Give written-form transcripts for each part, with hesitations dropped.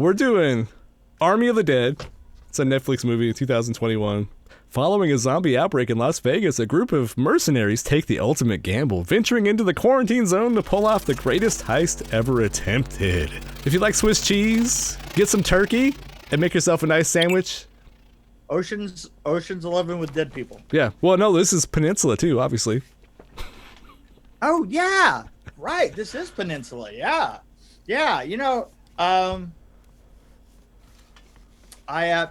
we're doing Army of the Dead. It's a Netflix movie, 2021. Following a zombie outbreak in Las Vegas, a group of mercenaries take the ultimate gamble, venturing into the quarantine zone to pull off the greatest heist ever attempted. If you like Swiss cheese, get some turkey and make yourself a nice sandwich. Ocean's 11 with dead people. Yeah. Well, no, this is Peninsula too, obviously. Oh yeah, right. This is Peninsula. Yeah, yeah. You know, I I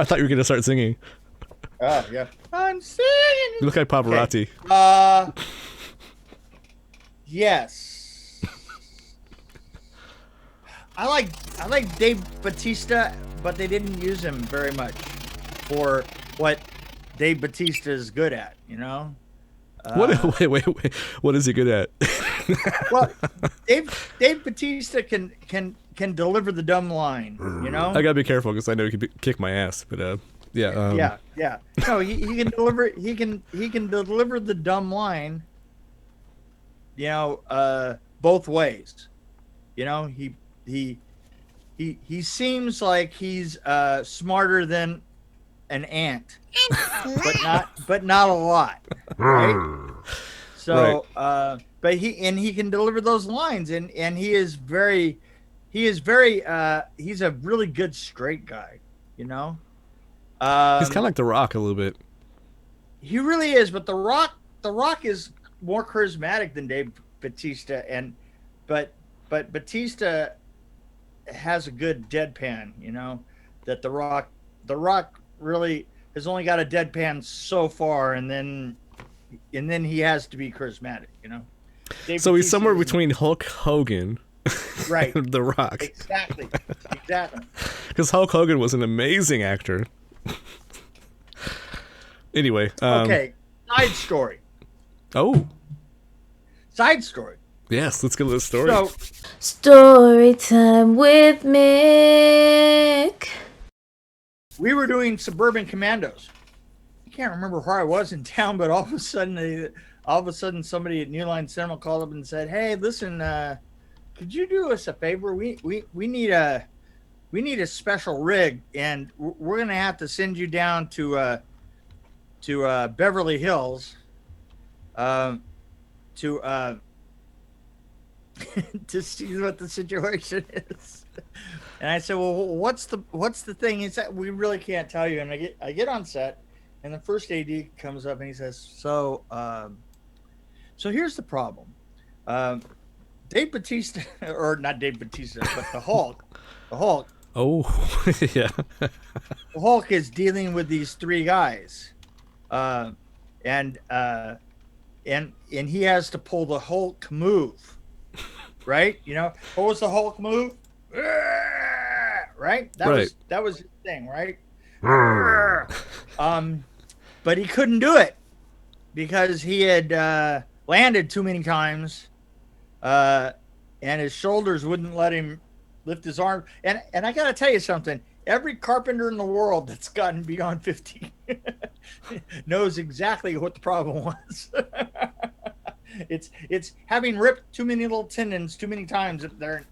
thought you were gonna start singing. Oh yeah. I'm singing. You look like Pavarotti. Okay. Yes. I like Dave Bautista, but they didn't use him very much for what Dave Bautista is good at, you know? Wait. What is he good at? Well, Dave Bautista can deliver the dumb line, you know? I gotta be careful because I know he can kick my ass, but yeah. Yeah. No, he can deliver. He can deliver the dumb line. You know, both ways. You know, he seems like he's smarter than an ant, but not a lot, right? So, right. But he can deliver those lines, and he's a really good straight guy, you know. He's kind of like The Rock a little bit. He really is, but The Rock is more charismatic than Dave Bautista, but Bautista has a good deadpan, you know, that The Rock really has only got a deadpan so far, and then he has to be charismatic, you know. So he's somewhere between Hulk Hogan, right, and The Rock. Exactly. Because Hulk Hogan was an amazing actor. Anyway. Okay. Side story. Oh. Side story. Yes, let's get to the story. So, story time with Mick. We were doing Suburban Commandos. I can't remember where I was in town, but all of a sudden somebody at New Line Cinema called up and said, "Hey, listen, could you do us a favor? We need a special rig, and we're gonna have to send you down to Beverly Hills, to to see what the situation is." And I said, "Well, what's the thing?" He said, "We really can't tell you." And I get on set, and the first AD comes up and he says, "So here's the problem. Dave Bautista, or not Dave Bautista, but the Hulk. Oh, yeah. The Hulk is dealing with these three guys, and he has to pull the Hulk move, right? You know, what was the Hulk move? Right? That was his thing, right? But he couldn't do it because he had landed too many times, and his shoulders wouldn't let him lift his arm. And I gotta tell you something. Every carpenter in the world that's gotten beyond 50 knows exactly what the problem was. It's having ripped too many little tendons too many times up there,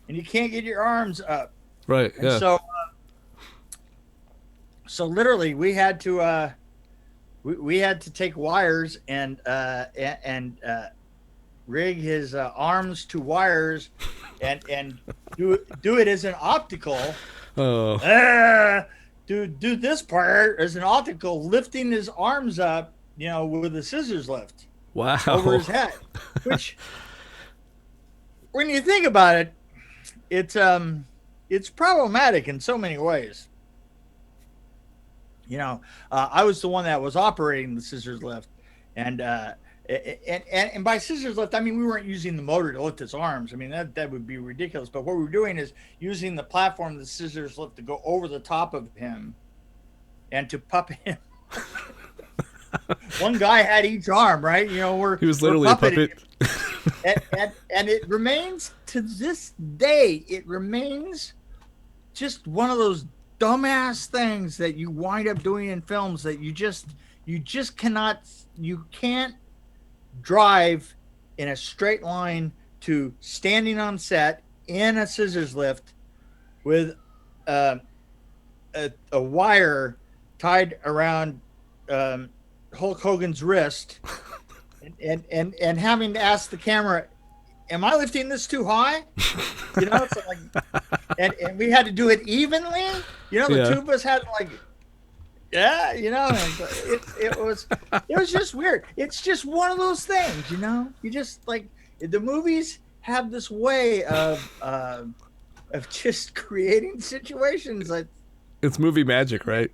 and you can't get your arms up. Right. And yeah. So literally, we had to take wires and rig his arms to wires, and do it as an optical. Oh. Do this part as an optical, lifting his arms up, you know, with a scissors lift. Wow. Over his head. Which, when you think about it, it's problematic in so many ways. You know, I was the one that was operating the scissors lift, and by scissors lift, I mean we weren't using the motor to lift his arms. I mean that would be ridiculous. But what we were doing is using the platform, the scissors lift, to go over the top of him, and to puppet him. One guy had each arm, right? You know, he was literally a puppet. and it remains to this day. It remains just one of those dumbass things that you wind up doing in films that you just can't drive in a straight line to standing on set in a scissors lift with a wire tied around Hulk Hogan's wrist, and having to ask the camera, "Am I lifting this too high?" You know, so like, and we had to do it evenly. You know, the two of us had to like, yeah, you know, and it was just weird. It's just one of those things, you know. You just like the movies have this way of just creating situations that it's movie magic, right?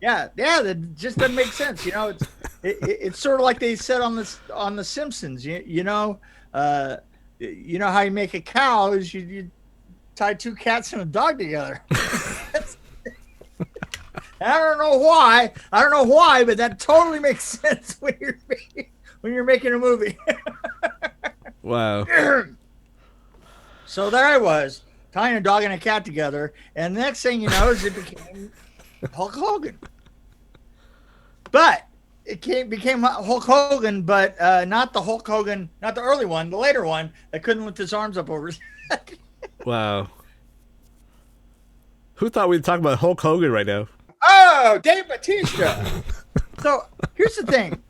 Yeah, that just doesn't make sense. You know, it's sort of like they said on the Simpsons. You know how you make a cow is you tie two cats and a dog together. I don't know why, but that totally makes sense when you're making a movie. Wow. So there I was, tying a dog and a cat together, and the next thing you know is it became Hulk Hogan. But it became Hulk Hogan, but not the Hulk Hogan, not the early one, the later one that couldn't lift his arms up over his head. Wow. Who thought we'd talk about Hulk Hogan right now? Oh, Dave Bautista. So here's the thing.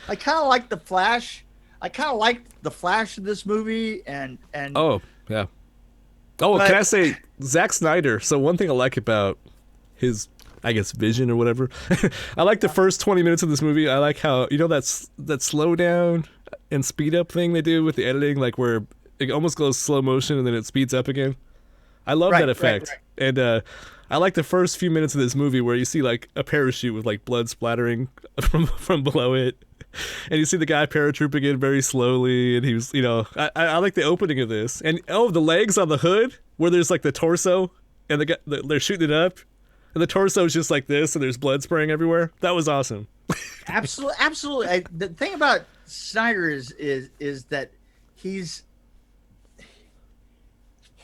I kind of like the Flash. I kind of liked the Flash of this movie, and oh yeah. Oh, can I say Zack Snyder? So one thing I like about his, I guess, vision or whatever. I like the first 20 minutes of this movie. I like how, you know, that slow down and speed up thing they do with the editing, like where it almost goes slow motion and then it speeds up again. I love that effect. Right. And I like the first few minutes of this movie where you see like a parachute with like blood splattering from below it. And you see the guy paratrooping in very slowly, and he was, you know, I like the opening of this. And the legs on the hood where there's like the torso, and they're shooting it up, and the torso is just like this, and there's blood spraying everywhere. That was awesome. Absolutely. The thing about Snyder is that he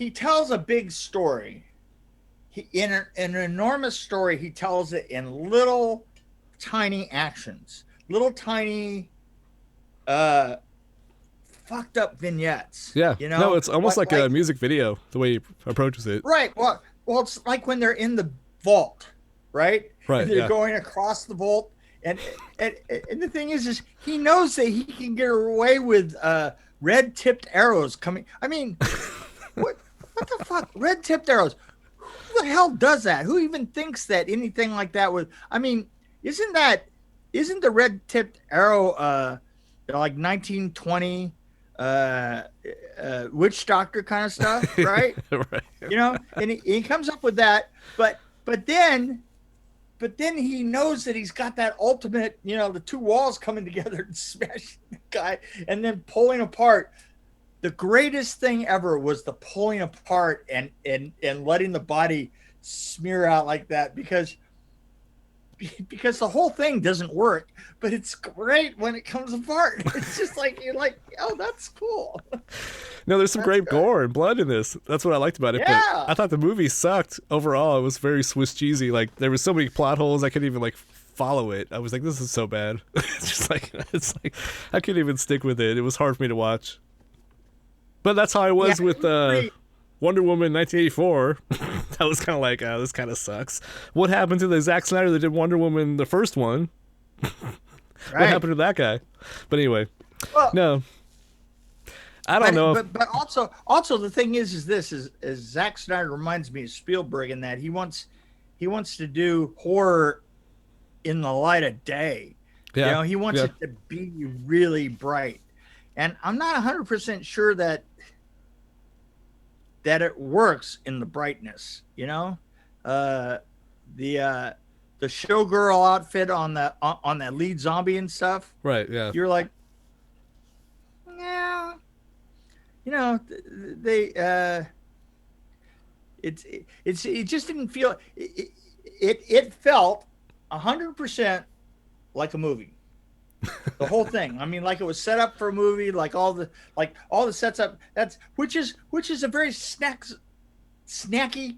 tells a big story. In an enormous story, he tells it in little tiny actions. Little tiny fucked up vignettes. Yeah. You know? No, it's almost like a music video, the way he approaches it. Right. Well, it's like when they're in the vault, right? Right. They're going across the vault. And the thing is he knows that he can get away with red tipped arrows coming. I mean, what the fuck? Red tipped arrows. Who the hell does that? Who even thinks that anything like that would, I mean, isn't the red tipped arrow like 1920 witch doctor kind of stuff, right? Right. You know, and he comes up with that, but then he knows that he's got that ultimate, you know, the two walls coming together and smashing the guy and then pulling apart. The greatest thing ever was the pulling apart and letting the body smear out like that, because the whole thing doesn't work, but it's great when it comes apart. It's just like, you're like, oh, that's cool. No, there's some great gore and blood in this. That's what I liked about it. Yeah. But I thought the movie sucked overall. It was very Swiss cheesy. Like there was so many plot holes I couldn't even like follow it. I was like, this is so bad. it's like I couldn't even stick with it. It was hard for me to watch. But that's how I was with Wonder Woman 1984. That was kind of like, oh, this kind of sucks. What happened to the Zack Snyder that did Wonder Woman, the first one? What happened to that guy? But anyway, no. I don't know. But also the thing is Zack Snyder reminds me of Spielberg in that he wants to do horror in the light of day. Yeah. You know, he wants it to be really bright. And I'm not 100% sure that it works in the brightness, you know? The showgirl outfit on that lead zombie and stuff. Right, yeah. You're like, yeah. You know, they it just didn't feel it felt 100% like a movie. The whole thing. I mean, like it was set up for a movie, like all the sets up. Which is a very snacky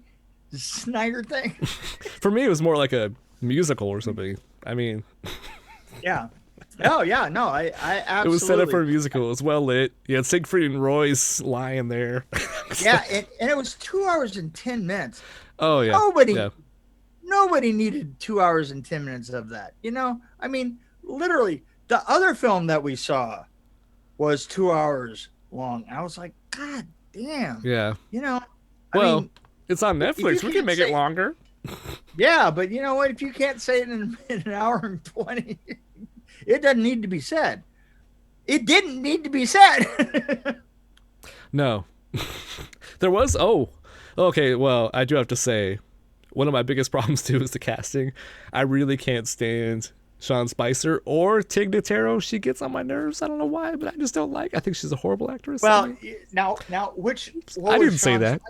Snyder thing. For me, it was more like a musical or something. I mean, yeah. Oh yeah, no, I absolutely. It was set up for a musical. It was well lit. You had Siegfried and Roy's lying there. Yeah, and it was 2 hours and 10 minutes. Oh yeah. Nobody, Yeah. nobody needed 2 hours and 10 minutes of that. I mean, literally, the other film that we saw was 2 hours long. I was like, God damn. Yeah. I Well, mean, it's on Netflix. We can make it longer. yeah, but you know what? If you can't say it in an hour and 20, it doesn't need to be said. It didn't need to be said. No. There was. Oh. Okay. Well, I do have to say, one of my biggest problems too is the casting. I really can't stand Sean Spicer or Tig Notaro. She gets on my nerves. I don't know why, but I just don't like. I think she's a horrible actress. Well, now, which? I didn't say that.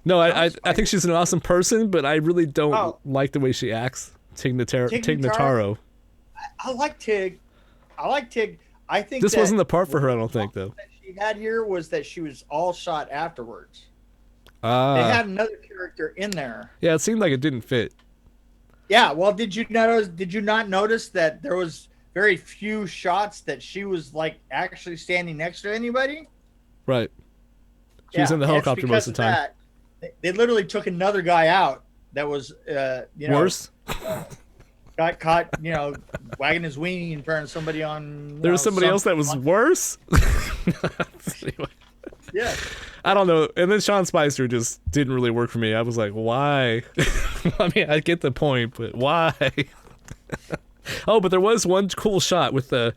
No, I think she's an awesome person, but I really don't like the way she acts. Tig Notaro. I like Tig. I think this wasn't the part for her. I don't think though. That she had here was that she was all shot afterwards. They Ah, had another character in there. yeah. It seemed like it didn't fit. Yeah. Well, did you not notice that there was very few shots that she was like actually standing next to anybody? Right. She was in the and it's helicopter most of the because time. that. They literally took another guy out that was, Worse. got caught, wagging his weenie in front of somebody on. There was somebody else that was worse. Anyway. Yeah. I don't know. And then Sean Spicer just didn't really work for me. I was like, why? I mean, I get the point, but why? Oh, but there was one cool shot with the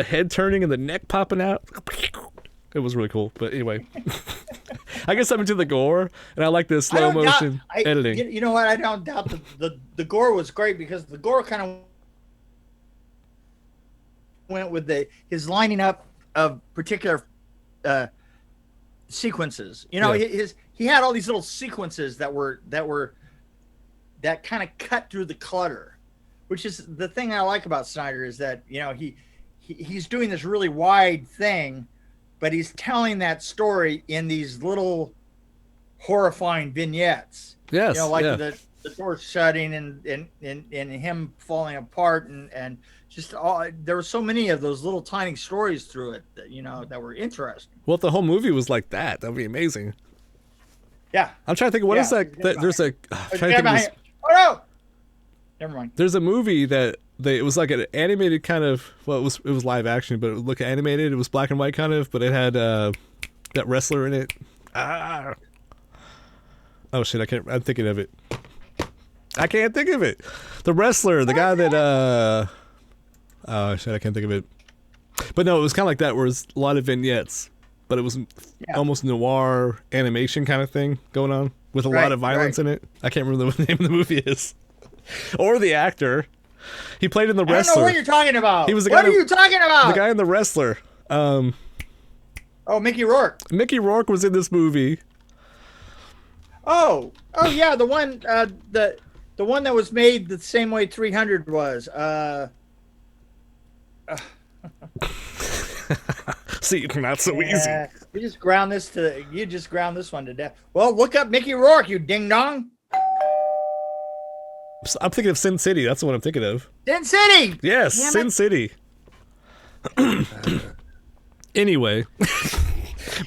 head turning and the neck popping out. It was really cool. But anyway, I guess I'm into the gore, and I like the slow motion editing. You know what? I don't doubt the gore was great because the gore kind of went with his lining up of particular sequences. He had all these little sequences that kind of cut through the clutter, which is the thing I like about Snyder is that he's doing this really wide thing, but he's telling that story in these little horrifying vignettes. Yes, the door shutting and him falling apart and just there were so many of those little tiny stories through it that were interesting. Well, if the whole movie was like that, that'd be amazing. Yeah. I'm trying to think. What is that? There's a. Oh no! Never mind. There's a movie that it was like an animated kind of. Well, it was live action, but it looked animated. It was black and white kind of, but it had that wrestler in it. Ah. Oh shit! I'm thinking of it. I can't think of it. The wrestler, the guy that. Oh shit! I can't think of it. But no, it was kind of like that, where it was a lot of vignettes, but it was almost noir animation kind of thing going on with a lot of violence in it. I can't remember what the name of the movie is, or the actor. He played in The Wrestler. I don't know what you're talking about. He was the what guy are you talking about? The guy in The Wrestler. Oh, Mickey Rourke. Mickey Rourke was in this movie. Oh yeah, the one the one that was made the same way 300 was. See, not so easy. You just ground this one to death. Well, look up Mickey Rourke, you ding dong. I'm thinking of Sin City. That's the one I'm thinking of. Sin City. Yes, Sin City. Anyway,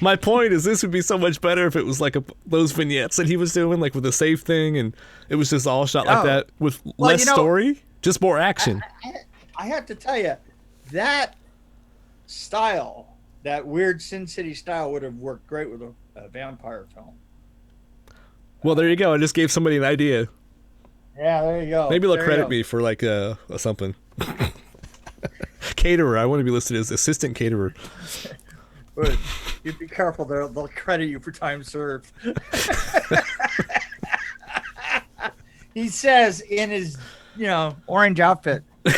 my point is this would be so much better if it was like those vignettes that he was doing, like with the safe thing, and it was just all shot like that with less story, just more action. I have to tell you, that style, that weird Sin City style, would have worked great with a vampire film. Well, there you go. I just gave somebody an idea. Yeah, there you go. Maybe they'll credit me for like something. Caterer. I want to be listed as assistant caterer. But you be careful. They'll credit you for time served. He says in his, orange outfit. What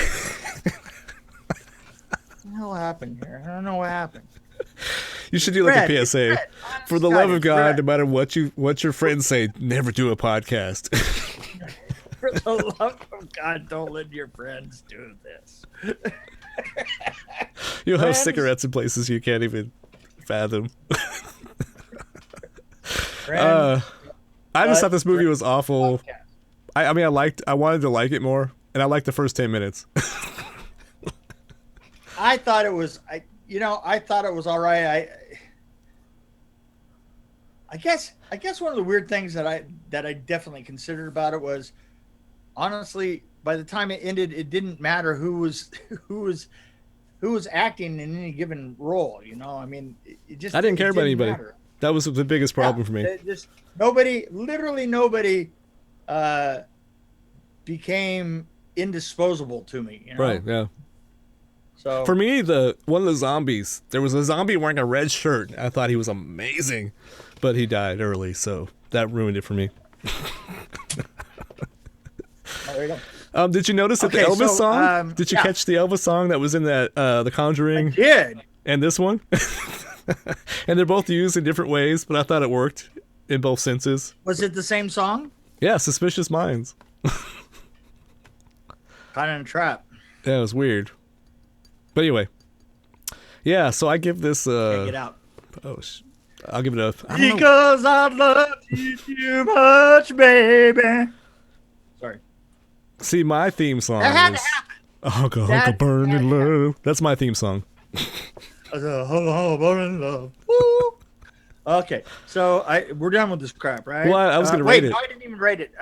the hell happened here? I don't know what happened. You should do like a PSA. For the love of God, no matter what your friends say, never do a podcast. For the love of God, don't let your friends do this. You'll have cigarettes in places you can't even fathom. I just thought this movie was awful. I mean, I wanted to like it more, and I liked the first 10 minutes. I thought it was I thought it was all right. I guess one of the weird things that I definitely considered about it was, honestly, by the time it ended, it didn't matter who was acting in any given role. I mean, it just I didn't care about anybody. matter. That was the biggest problem for me. Just literally nobody became indisposable to me. Right, yeah. So for me, one of the zombies, there was a zombie wearing a red shirt. I thought he was amazing, but he died early, so that ruined it for me. there you go. Did you notice that the Elvis song? Did you catch the Elvis song that was in that The Conjuring? I did. And this one? And they're both used in different ways, but I thought it worked in both senses. Was it the same song? Yeah, Suspicious Minds. Caught in a trap. Yeah, it was weird. But anyway. Yeah, so I give this... Get out. I'll give it a... Because I love you too much, baby. Sorry. See, my theme song That had is... to happen. Alcohol burning love. That's my theme song. Burning love. Woo. Okay, so we're done with this crap, right? Well, I was going to rate it. No, I didn't even rate it.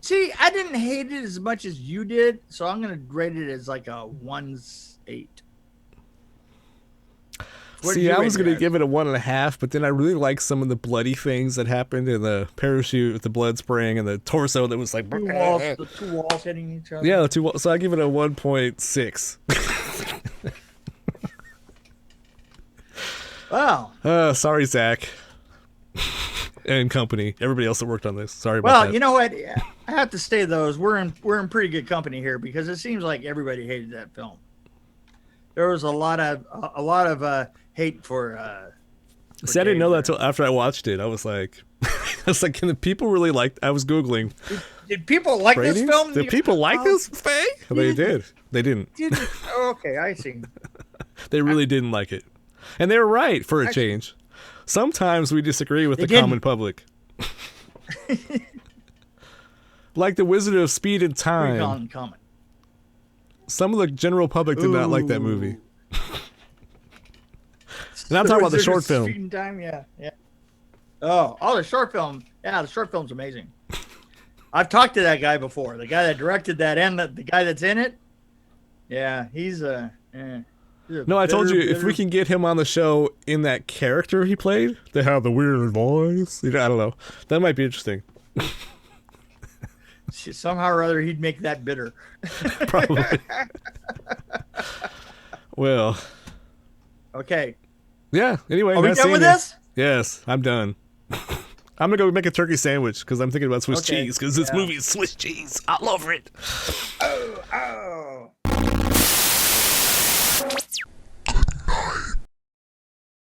See, I didn't hate it as much as you did, so I'm going to rate it as like a 1/8. See, I was going to give it a 1.5, but then I really liked some of the bloody things that happened in the parachute with the blood spraying and the torso that was like... The two walls hitting each other. Yeah, the two walls. So I give it a 1.6. Wow. Sorry, Zach. And company. Everybody else that worked on this. Sorry about that. Well, you know what? I have to say, though, we're in pretty good company here, because it seems like everybody hated that film. There was a lot of hate for See, I didn't know that until after I watched it. I was like, can the people really like? I was googling. Did people like ratings? This film? Did people like this thing? They did. They didn't. Okay, I see. They really didn't like it, and they were right for a change. Sometimes we disagree with the common public. Like the Wizard of Speed and Time. Some of the general public did not like that movie. And I'm talking about the short film. Speed and Time, yeah. Oh, the short film. Yeah, the short film's amazing. I've talked to that guy before. The guy that directed that and the guy that's in it. Yeah, he's a... No, I told you, if we can get him on the show in that character he played, they have the weird voice. I don't know. That might be interesting. Somehow or other, he'd make that bitter. Probably. Well. Okay. Yeah, anyway. Are we done with this? Yes, I'm done. I'm going to go make a turkey sandwich because I'm thinking about Swiss cheese because this movie is Swiss cheese all over it. Oh.